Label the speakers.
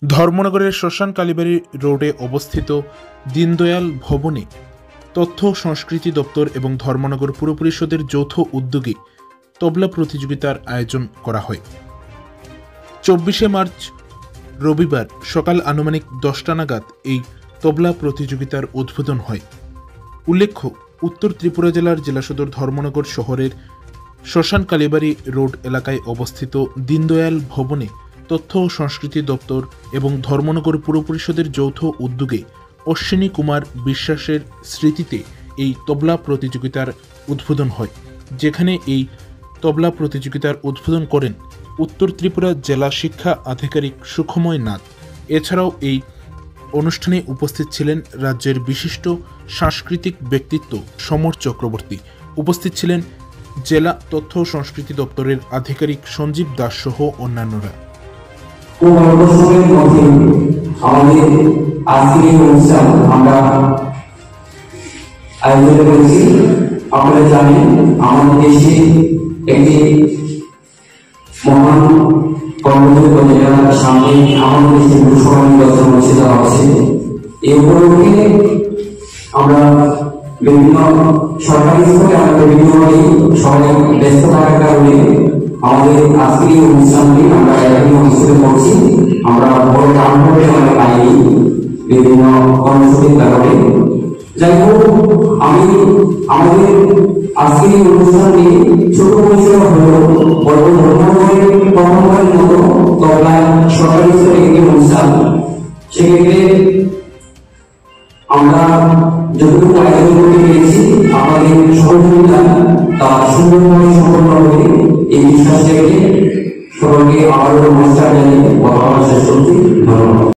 Speaker 1: ধর্মনগরের শ্মশান কালীবাড়ি রোডে অবস্থিত দীনদয়াল ভবনে তথ্য ও সংস্কৃতি দপ্তর এবং ধর্মনগর পুর পরিষদের যৌথ উদ্যোগে তবলা প্রতিযোগিতার আয়োজন করা হয়। 24শে মার্চ রবিবার সকাল আনুমানিক 10টা নাগাদ এই তবলা প্রতিযোগিতার উদ্বোধন হয়। উল্লেখ্য, উত্তর ত্রিপুরা জেলার জেলা সদর ধর্মনগর শহরের শ্মশান কালীবাড়ি রোড এলাকায় অবস্থিত দীনদয়াল ভবনে তথ্য ও সংস্কৃতি দপ্তর এবং ধর্মনগর পুর পরিষদের যৌথ উদ্যোগে অশ্বিনী কুমার বিশ্বাসের স্মৃতিতে এই তবলা প্রতিযোগিতার উদ্বোধন হয়, যেখানে এই তবলা প্রতিযোগিতার উদ্বোধন করেন উত্তর ত্রিপুরা জেলা শিক্ষা আধিকারিক সুখময় নাথ। এছাড়াও এই অনুষ্ঠানে উপস্থিত ছিলেন রাজ্যের বিশিষ্ট সাংস্কৃতিক ব্যক্তিত্ব সমর চক্রবর্তী, উপস্থিত ছিলেন জেলা তথ্য ও সংস্কৃতি দপ্তরের আধিকারিক সঞ্জীব দাস সহ অন্যান্যরা।
Speaker 2: আপনারা জানেন আমাদের দেশে একটি মহান কর্মযোগ্য যেটা সামনে আমাদের দেশে লোকসভা নির্বাচন অনুষ্ঠিত হচ্ছে। এই উপলক্ষে আমরা বিভিন্ন সরকারি স্তরে আমরা বিভিন্নভাবে সবাই ব্যস্ত থাকার কারণে আমাদের আজকের এই অনুষ্ঠানটি আমরা এখানে অনুষ্ঠিত করছি। আমরা বড় কারণভাবে আমরা পাইনি বিভিন্ন কর্মসূচির কারণে। যাই হোক, আমি আমাদের আজকের এই অনুষ্ঠানটি ছোট পরিসর হলেও বড় ধর্মনগরের প্রথমবারের মতো তবলায় সরকারি স্তরে একটি অনুষ্ঠান। সেক্ষেত্রে আমরা যতটুকু আয়োজন করতে পেরেছি আমাদের সহযোগিতা তা সুন্দরভাবে সম্পন্ন হবে এই বিশ্বাস থেকে সকলকে আবারও নমস্কার জানিয়ে কথা বলার শেষ করছি। ধন্যবাদ।